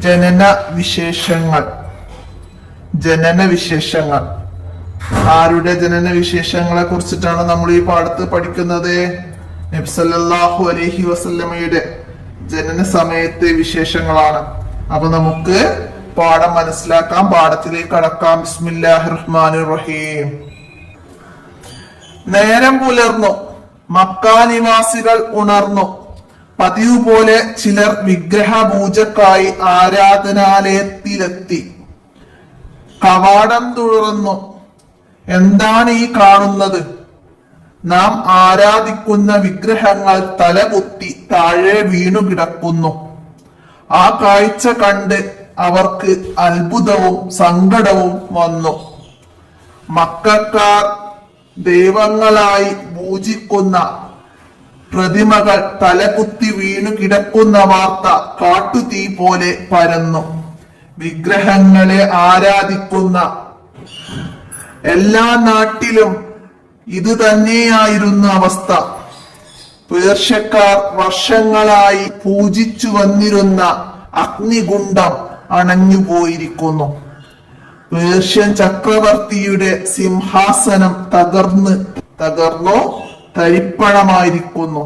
ജനന വിശേഷങ്ങൾ. ആരുടെ ജനന വിശേഷങ്ങളെ കുറിച്ചിട്ടാണ് നമ്മൾ ഈ പാഠത്ത് പഠിക്കുന്നത്? നബി സല്ലല്ലാഹു അലൈഹി വസല്ലമയുടെ ജനന സമയത്തെ വിശേഷങ്ങളാണ്. അപ്പൊ നമുക്ക് പാഠം മനസ്സിലാക്കാം, പാഠത്തിലേക്ക് കടക്കാം. ബിസ്മില്ലാഹിർ റഹ്മാനിർ റഹീം. നേരം പുലർന്നു, മക്കാ നിവാസികൾ ഉണർന്നു. പതിവ് പോലെ ചിലർ വിഗ്രഹ പൂജക്കായി ആരാധനാലയത്തിലെത്തി. കവാടം തുറന്നു. എന്താണ് ഈ കാണുന്നത്? നാം ആരാധിക്കുന്ന വിഗ്രഹങ്ങൾ തലകുത്തി താഴെ വീണു കിടക്കുന്നു. ആ കാഴ്ച കണ്ട് അവർക്ക് അത്ഭുതവും സങ്കടവും വന്നു. മക്കക്കാർ ദൈവങ്ങളായി പൂജിക്കുന്ന പ്രതിമകൾ തലകുത്തി വീണു കിടക്കുന്ന വാർത്ത കാട്ടുതീ പോലെ പരന്നു. വിഗ്രഹങ്ങളെ ആരാധിക്കുന്ന എല്ലാ നാട്ടിലും ഇത് തന്നെയായിരുന്നു അവസ്ഥ. പേർഷ്യക്കാർ വർഷങ്ങളായി പൂജിച്ചു വന്നിരുന്ന അഗ്നികുണ്ഡം അണഞ്ഞുപോയിരിക്കുന്നു. പേർഷ്യൻ ചക്രവർത്തിയുടെ സിംഹാസനം തകർന്നോ തരിപ്പണമായിരിക്കുന്നു.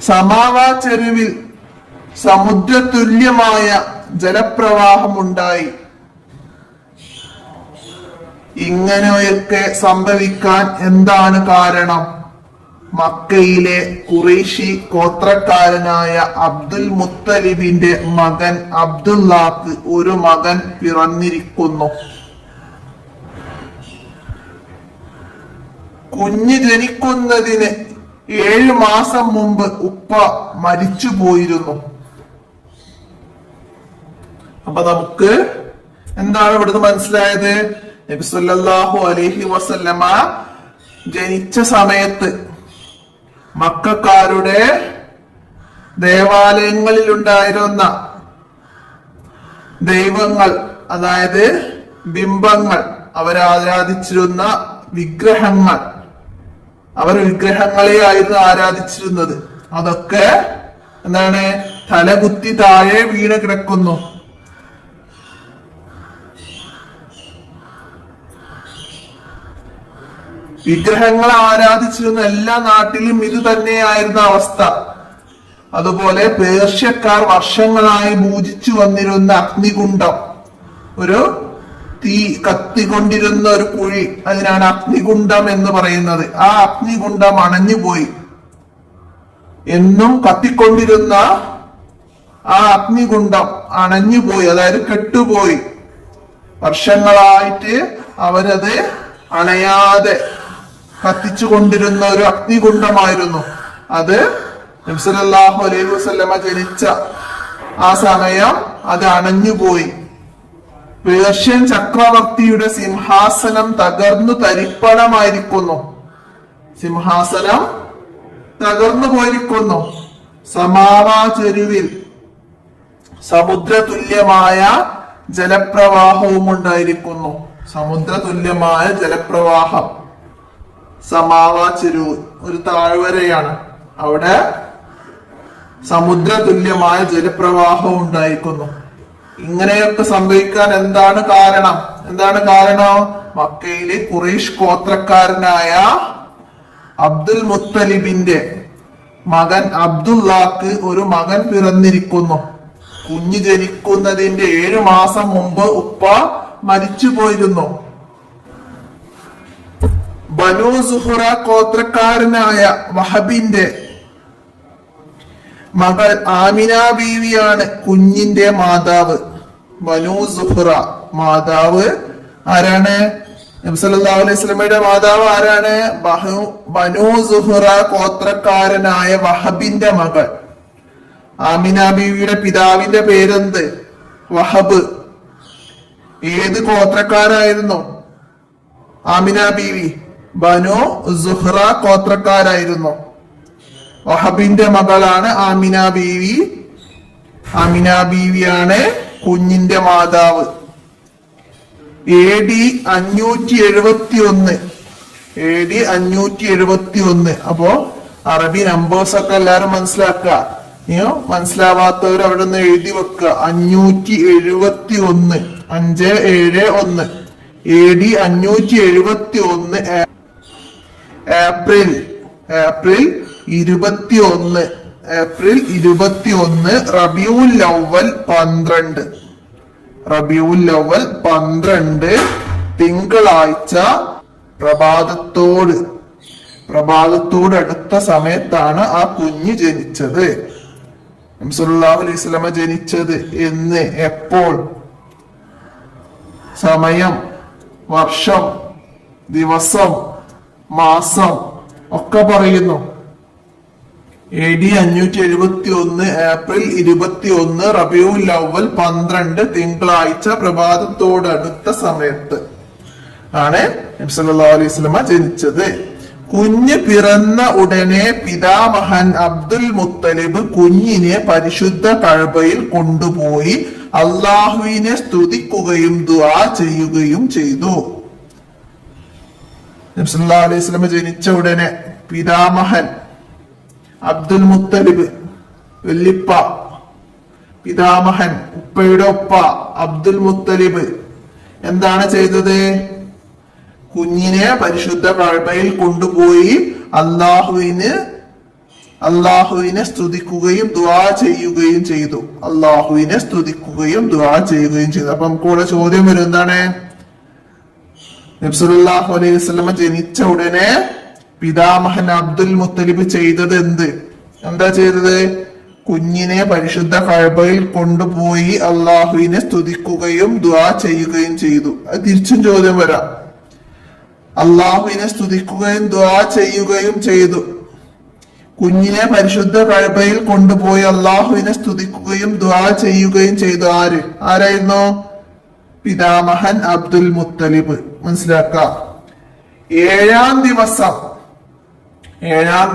സമാവാ ചെരുവിൽ സമുദ്രതുല്യമായ ജലപ്രവാഹമുണ്ടായി. ഇങ്ങനെയൊക്കെ സംഭവിക്കാൻ എന്താണ് കാരണം? മക്കയിലെ ഖുറൈശി ഗോത്രക്കാരനായ അബ്ദുൽ മുത്തലിബിന്റെ മകൻ അബ്ദുല്ലാക്ക് ഒരു മകൻ പിറന്നിരിക്കുന്നു. കുഞ്ഞ് ജനിക്കുന്നതിന് 7 മാസം മുമ്പ് ഉപ്പ മരിച്ചു പോയിരുന്നു. അപ്പൊ നമുക്ക് എന്താണ് ഇവിടുന്ന് മനസ്സിലായത്? നബി സല്ലല്ലാഹു അലൈഹി വസല്ലമ ജനിച്ച സമയത്ത് മക്കക്കാരുടെ ദേവാലയങ്ങളിൽ ഉണ്ടായിരുന്ന ദൈവങ്ങൾ, അതായത് ബിംബങ്ങൾ, അവരാരാധിച്ചിരുന്ന വിഗ്രഹങ്ങൾ, അവർ വിഗ്രഹങ്ങളെ ആയിരുന്നു ആരാധിച്ചിരുന്നത്. അതൊക്കെ എന്താണ്? തലകുത്തി താഴെ വീണ് കിടക്കുന്നു. വിഗ്രഹങ്ങളെ ആരാധിച്ചിരുന്ന എല്ലാ നാട്ടിലും ഇത് തന്നെയായിരുന്ന അവസ്ഥ. അതുപോലെ പേർഷ്യക്കാർ വർഷങ്ങളായി പൂജിച്ചു വന്നിരുന്ന അഗ്നികുണ്ഡം, ഒരു തീ കത്തിക്കൊണ്ടിരുന്ന ഒരു കുഴി, അതിനാണ് അഗ്നികുണ്ഡം എന്ന് പറയുന്നത്. ആ അഗ്നികുണ്ഡം അണഞ്ഞുപോയി. എന്നും കത്തിക്കൊണ്ടിരുന്ന ആ അഗ്നികുണ്ഡം അണഞ്ഞുപോയി, അതായത് കെട്ടുപോയി. വർഷങ്ങളായിട്ട് അവരത് അണയാതെ കത്തിച്ചു കൊണ്ടിരുന്ന ഒരു അഗ്നികുണ്ഡമായിരുന്നു അത്. നബി സല്ലല്ലാഹു അലൈഹി വസല്ലമ ജനിച്ച ആ സമയം അത് അണഞ്ഞുപോയി. പേർഷ്യൻ ചക്രവർത്തിയുടെ സിംഹാസനം തകർന്നു തരിപ്പണമായിരിക്കുന്നു. സിംഹാസനം തകർന്നു പോയിരിക്കുന്നു. സമാവാ ചെരുവിൽ സമുദ്രതുല്യമായ ജലപ്രവാഹവും ഉണ്ടായിരിക്കുന്നു. സമുദ്രതുല്യമായ ജലപ്രവാഹം. സമാവാ ചെരുവ് ഒരു താഴ്വരയാണ്, അവിടെ സമുദ്രതുല്യമായ ജലപ്രവാഹം ഉണ്ടായിരിക്കുന്നു. ഇങ്ങനെയൊക്കെ സംഭവിക്കാൻ എന്താണ് കാരണം? മക്കയിലെ ഖുറൈശ് ഗോത്രക്കാരനായ അബ്ദുൽ മുത്തലിബിന്റെ മകൻ അബ്ദുല്ലാക്ക് ഒരു മകൻ പിറന്നിരിക്കുന്നു. കുഞ്ഞ് ജനിക്കുന്നതിന്റെ 7 മാസം മുമ്പ് ഉപ്പ മരിച്ചു പോയിരുന്നു. ബനൂ സുഹ്റ ഗോത്രക്കാരനായ വഹബിന്റെ മകൾ ആമിന ബീവിയാണ് കുഞ്ഞിന്റെ മാതാവ്. ബനൂ സുഹ്റ മാതാവ് ആരാണ്? നബി സല്ലല്ലാഹു അലൈഹി വസല്ലമയുടെ മാതാവ് ആരാണ്? ബനൂ സുഹ്റ ഗോത്രക്കാരനായ വഹബിന്റെ മകൾ. ആമിന ബീവിയുടെ പിതാവിന്റെ പേരെന്ത്? വഹബ്. ഏത് ഗോത്രക്കാരായിരുന്നു ആമിന ബീവി? ബനൂ സുഹ്റ ഗോത്രക്കാരായിരുന്നു. വഹബിന്റെ മകളാണ് ആമിന ബീവി. ആമിന ബീവിയാണ് കുഞ്ഞിന്റെ മാതാവ്. AD 571. അപ്പോ അറബി നമ്പേഴ്സ് ഒക്കെ എല്ലാരും മനസ്സിലാക്കുക. മനസ്സിലാവാത്തവർ അവിടെ നിന്ന് എഴുതി വെക്കുക. 571 571 AD 571 ഏപ്രിൽ 21 റബീഉൽ അവ്വൽ 12 തിങ്കളാഴ്ച പ്രഭാതത്തോട് അടുത്ത സമയത്താണ് ആ കുഞ്ഞ് ജനിച്ചത്. നബി സല്ലല്ലാഹു അലൈഹി വസല്ലമ ജനിച്ചത് എന്ന്, എപ്പോൾ, സമയം, വർഷം, ദിവസം, മാസം ഒക്കെ പറയുന്നു. AD 571 ഏപ്രിൽ 21 റബീഉൽ അവ്വൽ 12 തിങ്കളാഴ്ച പ്രഭാതത്തോട് അടുത്ത സമയത്ത് ആണ് നബി സല്ലല്ലാഹു അലൈഹി വസല്ലമ ജനിച്ചത്. കുഞ്ഞ് പിറന്ന ഉടനെ പിതാമഹൻ അബ്ദുൽ മുത്തലിബ് കുഞ്ഞിനെ പരിശുദ്ധ കഅബയിൽ കൊണ്ടുപോയി അള്ളാഹുവിനെ സ്തുതിക്കുകയും ദുആ ചെയ്യുകയും ചെയ്തു. നബി സല്ലല്ലാഹു അലൈഹി വസല്ലമ ജനിച്ച ഉടനെ പിതാമഹൻ അബ്ദുൽ മുത്തലിബ്, വല്ലിപ്പ, പിതാമഹൻ ഉപ്പയുടെ ഉപ്പ അബ്ദുൽ മുത്തലിബ് എന്താണ് ചെയ്തത്? കുഞ്ഞിനെ പരിശുദ്ധ കഅബയിൽ കൊണ്ടുപോയി അള്ളാഹുവിനെ സ്തുതിക്കുകയും ദുആ ചെയ്യുകയും ചെയ്തു. അപ്പൊ നമുക്ക് ഇവിടെ ചോദ്യം വരും, എന്താണ്? നബി സല്ലല്ലാഹു അലൈഹി വസല്ലമ ജനിച്ച ഉടനെ പിതാമഹൻ അബ്ദുൽ മുത്തലിബ് ചെയ്തത് എന്താ ചെയ്തത്? കുഞ്ഞിനെ പരിശുദ്ധ കഅബയിൽ കൊണ്ടുപോയി അള്ളാഹുവിനെ സ്തുതിക്കുകയും ദുആ ചെയ്യുകയും ചെയ്തു. അത് തിരിച്ചും ചോദ്യം വരാം. അള്ളാഹുവിനെ സ്തുതിക്കുകയും ദുആ ചെയ്യുകയും ചെയ്തു. കുഞ്ഞിനെ പരിശുദ്ധ കഅബയിൽ കൊണ്ടുപോയി അള്ളാഹുവിനെ സ്തുതിക്കുകയും ദുആ ചെയ്യുകയും ചെയ്തു. ആരായിരുന്നു? പിതാമഹൻ അബ്ദുൽ മുത്തലിബ്. മനസ്സിലാക്കാം. ഏഴാം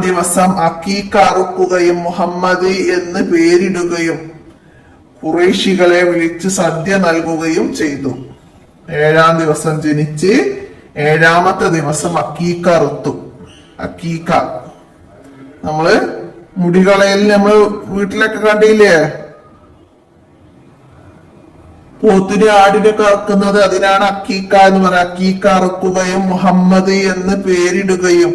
ദിവസം അക്കീക്ക അറുക്കുകയും മുഹമ്മദ് എന്ന് പേരിടുകയും ഖുറൈശികളെ വിളിച്ച് സദ്യ നൽകുകയും ചെയ്തു. 7-ാം ദിവസം ജനിച്ച് 7-ാമത്തെ ദിവസം അക്കീക്ക അറുത്തു. അക്കീക്ക നമ്മള് മുടികളയിൽ നമ്മള് വീട്ടിലൊക്കെ കണ്ടില്ലേ, പോത്തിനെ ആടിനൊക്കെ അറുക്കുന്നത്, അതിനാണ് അക്കീക്ക എന്ന് പറയുക. അക്കീക്ക അറുക്കുകയും മുഹമ്മദ് എന്ന് പേരിടുകയും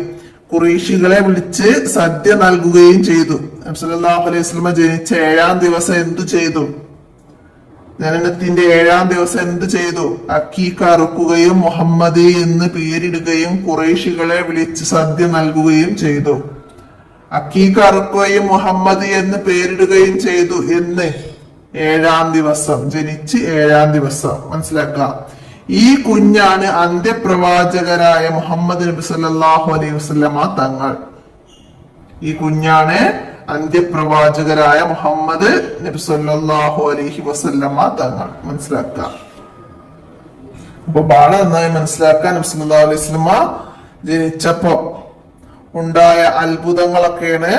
ഖുറൈശികളെ വിളിച്ച് സദ്യ നൽകുകയും ചെയ്തു. നബി സല്ലല്ലാഹു അലൈഹി വസല്ലമ ജനിച്ച 7-ാം ദിവസം എന്തു ചെയ്തു? ജനനത്തിന്റെ 7-ാം ദിവസം എന്ത് ചെയ്തു? അക്കീക്ക അറുക്കുകയും മുഹമ്മദ് എന്ന് പേരിടുകയും ഖുറൈശികളെ വിളിച്ച് സദ്യ നൽകുകയും ചെയ്തു. അക്കീക്ക അറുക്കുകയും മുഹമ്മദ് എന്ന് പേരിടുകയും ചെയ്തു എന്ന് 7-ാം ദിവസം ജനിച്ച് 7-ാം ദിവസം. മനസ്സിലാക്കാം. ഈ കുഞ്ഞാണ് അന്ത്യപ്രവാചകരായ മുഹമ്മദ് നബി സല്ലല്ലാഹു അലൈഹി വസല്ലമ തങ്ങൾ. ഈ കുഞ്ഞാണ് അന്ത്യപ്രവാചകരായ മുഹമ്മദ് നബി സല്ലല്ലാഹു അലൈഹി വസല്ലമ തങ്ങൾ. മനസ്സിലാക്കാം. അപ്പൊ ബാള നന്നായി മനസ്സിലാക്കാൻ നബി സല്ലല്ലാഹു അലൈഹി വസല്ലമ ജനിച്ചപ്പോ ഉണ്ടായ അത്ഭുതങ്ങളൊക്കെയാണ്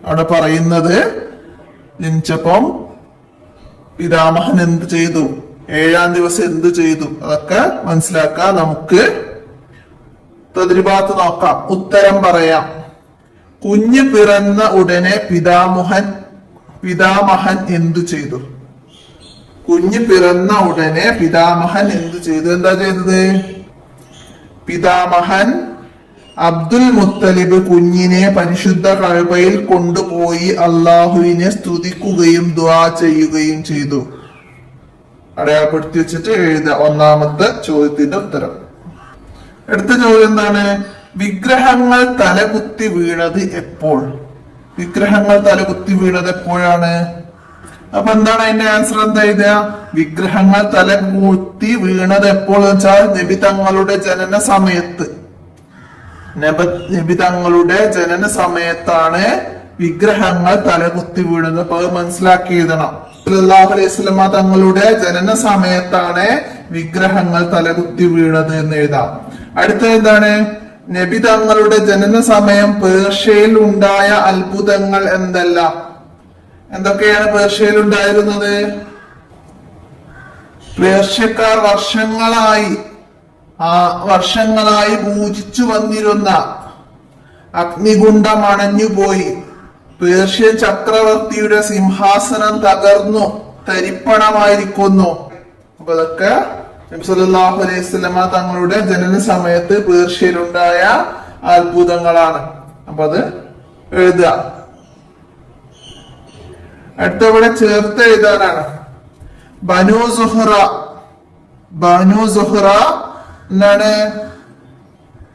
അവിടെ പറയുന്നത്. ജനിച്ചപ്പം പിതാമഹൻ എന്ത് ചെയ്തു, 7-ാം ദിവസം എന്ത് ചെയ്തു, അതൊക്കെ മനസ്സിലാക്കാം. നമുക്ക് തദ്രിബാത്ത് നോക്കാം, ഉത്തരം പറയാം. കുഞ്ഞ് പിറന്ന ഉടനെ പിതാമഹൻ എന്തു ചെയ്തു? കുഞ്ഞ് പിറന്ന ഉടനെ പിതാമഹൻ എന്തു ചെയ്തു? എന്താ ചെയ്തത്? പിതാമഹൻ അബ്ദുൽ മുത്തലിബ് കുഞ്ഞിനെ പരിശുദ്ധ കഅബയിൽ കൊണ്ടുപോയി അള്ളാഹുവിനെ സ്തുതിക്കുകയും ദുആ ചെയ്യുകയും ചെയ്തു. അടയാളപ്പെടുത്തി വെച്ചിട്ട് എഴുതുക. 1-ാമത്തെ ചോദ്യത്തിന്റെ ഉത്തരം. അടുത്ത ചോദ്യം എന്താണ്? വിഗ്രഹങ്ങൾ തലകുത്തി വീണത് എപ്പോൾ? വിഗ്രഹങ്ങൾ തലകുത്തി വീണത് എപ്പോഴാണ്? അപ്പൊ എന്താണ് അതിന്റെ ആൻസർ? എന്താ എഴുതുക? വിഗ്രഹങ്ങൾ തലകുത്തി വീണത് എപ്പോൾ വെച്ചാൽ നബി തങ്ങളുടെ ജനന സമയത്ത്. നബി തങ്ങളുടെ ജനന സമയത്താണ് വിഗ്രഹങ്ങൾ തലകുത്തി വീണത്. അപ്പൊ അത് മനസ്സിലാക്കി എഴുതണം. സല്ലല്ലാഹു അലൈഹി വസല്ലമ തങ്ങളുടെ ജനന സമയത്താണ് വിഗ്രഹങ്ങൾ തലകുത്തി വീണത് എന്ന് എഴുതാം. അടുത്ത എന്താണ്? നബി തങ്ങളുടെ ജനന സമയം പേർഷ്യയിൽ ഉണ്ടായ അത്ഭുതങ്ങൾ എന്തൊക്കെയാണ് പേർഷ്യയിൽ ഉണ്ടായിരുന്നത്? പേർഷ്യക്കാർ വർഷങ്ങളായി പൂജിച്ചു വന്നിരുന്ന അഗ്നികുണ്ഡം അണഞ്ഞുപോയി. പേർഷ്യൻ ചക്രവർത്തിയുടെ സിംഹാസനം തകർന്നു തരിപ്പണമായിരിക്കുന്നു. അപ്പൊ ഇതൊക്കെ നബി സല്ലല്ലാഹു അലൈഹി വസല്ലമ തങ്ങളുടെ ജനന സമയത്ത് പേർഷ്യയിലുണ്ടായ അത്ഭുതങ്ങളാണ്. അപ്പൊ അത് എഴുതുക. അടുത്തവിടെ ചേർത്ത് എഴുതാനാണ്. ബനു സുഹ്റ എന്നാണ്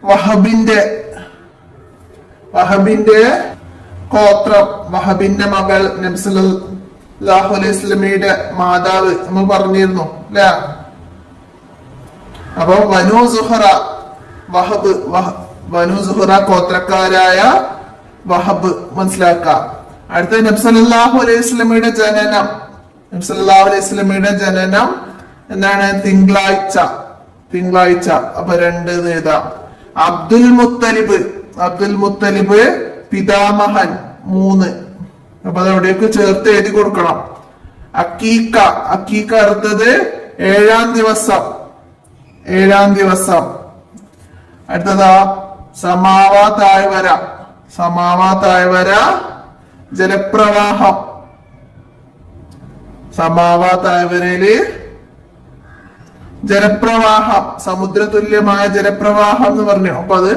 വഹബിന്റെ ഗോത്രം. വഹബിന്റെ മകൾ നബി സല്ലല്ലാഹു അലൈഹി വസല്ലമയുടെ മാതാവ് നമ്മൾ പറഞ്ഞിരുന്നു അല്ലെ. അപ്പൊ ബനു സുഹ്റ ഗോത്രക്കാരായ വഹബ് മനസ്സിലാക്കാം. അടുത്ത നബി സല്ലല്ലാഹു അലൈഹി വസല്ലമയുടെ ജനനം. നബി സല്ലല്ലാഹു അലൈഹി വസല്ലമയുടെ ജനനം എന്താണ്? തിങ്കളാഴ്ച. അപ്പൊ 2 എഴുതാം. അബ്ദുൽ മുത്തലിബ് പിതാമഹൻ 3. അപ്പൊ അതവിടേക്ക് ചേർത്ത് എഴുതി കൊടുക്കണം. അക്കീക്ക അടുത്തത് 7-ാം ദിവസം. അടുത്തതാ സമാവാതാഴ്വര ജലപ്രവാഹം. സമാവാതാഴ്വരയില് ജലപ്രവാഹം, സമുദ്രതുല്യമായ ജലപ്രവാഹം എന്ന് പറഞ്ഞു. അപ്പൊ അത്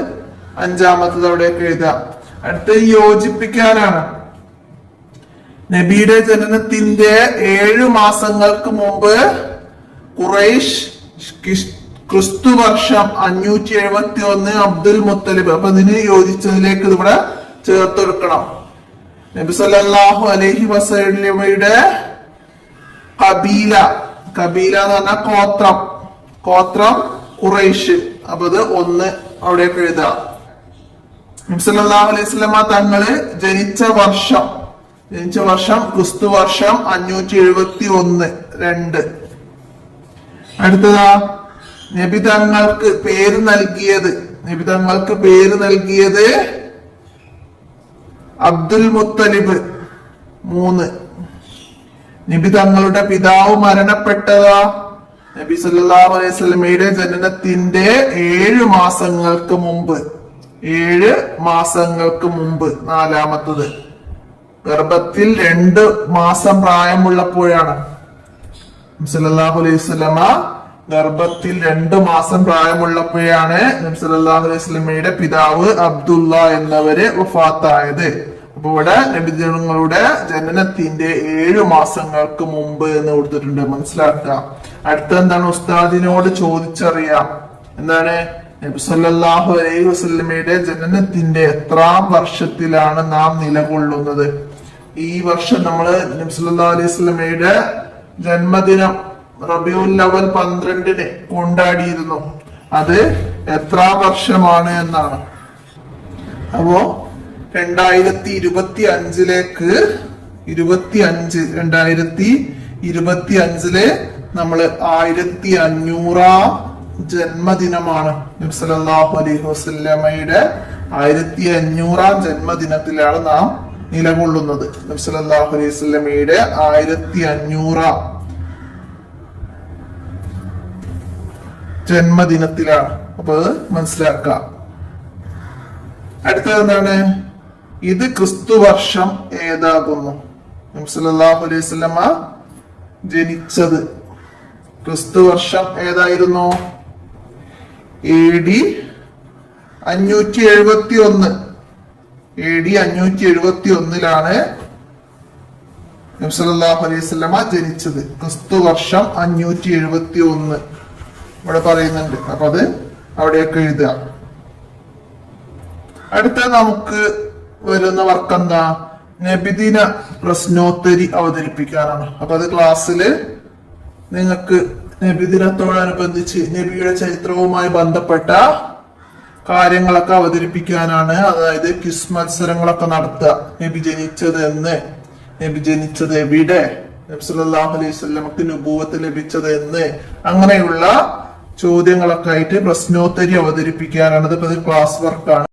5-ാമത്തത് അവിടേക്ക് എഴുതാം. അടുത്ത് യോജിപ്പിക്കാനാണ്. നബിയുടെ ജനനത്തിന്റെ 7 മാസങ്ങൾക്ക് മുമ്പ് ഖുറൈശ് ക്രിസ്തുവർഷം 571 അബ്ദുൽ മുത്തലിബ്. അപ്പൊ ഇതിന് യോജിച്ചതിലേക്ക് ഇതിവിടെ ചേർത്തെടുക്കണം. നബി സല്ലല്ലാഹു അലൈഹി വസല്ലമയുടെ കബീല എന്ന് പറഞ്ഞ ഗോത്രം ഖുറൈശ്. അപ്പൊ ഇത് 1 അവിടേക്ക് എഴുതാം. നബി സല്ലല്ലാഹു അലൈഹി വസല്ലമ തങ്ങള് ജനിച്ച വർഷം ക്രിസ്തുവർഷം 571 2. അടുത്തതാ നബി തങ്ങൾക്ക് പേര് നൽകിയത് അബ്ദുൽ മുത്തലിബ് 3. നബി തങ്ങളുടെ പിതാവ് മരണപ്പെട്ടതാ നബി സല്ലല്ലാഹു അലൈഹി വസല്ലമയുടെ ജനനത്തിന്റെ 7 മാസങ്ങൾക്ക് മുമ്പ്. 4-ാമത്തത് ഗർഭത്തിൽ 2 മാസം പ്രായമുള്ളപ്പോഴാണ്. നബി സല്ലല്ലാഹു അലൈഹി വസല്ലമ ഗർഭത്തിൽ 2 മാസം പ്രായമുള്ളപ്പോഴാണ് നബി സല്ലല്ലാഹു അലൈഹി വസല്ലമയുടെ പിതാവ് അബ്ദുള്ള എന്നവര് വഫാത്തായത്. അപ്പൊ ഇവിടെ നബിജനങ്ങളുടെ ജനനത്തിന്റെ 7 മാസങ്ങൾക്ക് മുമ്പ് എന്ന് കൊടുത്തിട്ടുണ്ട്. മനസ്സിലാക്കുക. അടുത്ത എന്താണ്? ഉസ്താദിനോട് ചോദിച്ചറിയാം. എന്താണ്? നബി സല്ലല്ലാഹു അലൈഹി വസല്ലമയുടെ ജനനത്തിന്റെ എത്രാം വർഷത്തിലാണ് നാം നിലകൊള്ളുന്നത്? ഈ വർഷം നമ്മള് നബി സല്ലല്ലാഹു അലൈഹി വസല്ലമയുടെ ജന്മദിനം റബീഉൽ അവൽ 12-ന് കൊണ്ടാടിയിരുന്നു. അത് എത്രാം വർഷമാണ് എന്നാണ്. അപ്പോ 2025 നമ്മള് 1500-ാം ജന്മദിനമാണ്. നബി സല്ലല്ലാഹു അലൈഹി വസല്ലമയുടെ 1500-ാം ജന്മദിനത്തിലാണ് നാം നിലകൊള്ളുന്നത്. നബി സല്ലല്ലാഹു അലൈഹി വസല്ലമയുടെ 1500-ാം ജന്മദിനത്തിലാണ്. അപ്പൊ അത് മനസ്സിലാക്കാം. അടുത്തത് എന്താണ്? ഇത് ക്രിസ്തുവർഷം ഏതാകുന്നു? നബി സല്ലല്ലാഹു അലൈഹി വസല്ലമ ജനിച്ചത് ക്രിസ്തുവർഷം ഏതായിരുന്നു? AD 571. AD 571-ലാണ് നബി സല്ലല്ലാഹു അലൈഹി വസല്ലമ ജനിച്ചത്. ക്രിസ്തുവർഷം 571 ഇവിടെ പറയുന്നുണ്ട്. അപ്പൊ അത് അവിടെയൊക്കെ എഴുതുക. അടുത്ത നമുക്ക് വരുന്ന വർക്ക് എന്താ? നബിദിന പ്രശ്നോത്തരി അവതരിപ്പിക്കാനാണ്. അപ്പൊ അത് ക്ലാസ്സില് നിങ്ങൾക്ക് നബിദിനത്തോടനുബന്ധിച്ച് നബിയുടെ ചരിത്രവുമായി ബന്ധപ്പെട്ട കാര്യങ്ങളൊക്കെ അവതരിപ്പിക്കാനാണ്. അതായത് ക്വിസ് മത്സരങ്ങളൊക്കെ നടത്തുക. നബി ജനിച്ചത് എന്ന്, നബി ജനിച്ചത് എവിടെ, നബി സല്ലല്ലാഹു അലൈഹി വസല്ലമക്ക് നുബുവത്ത് ലഭിച്ചത് എന്ന്, അങ്ങനെയുള്ള ചോദ്യങ്ങളൊക്കെ ആയിട്ട് പ്രശ്നോത്തരി അവതരിപ്പിക്കാനാണ്. ഇത് ക്ലാസ് വർക്കാണ്.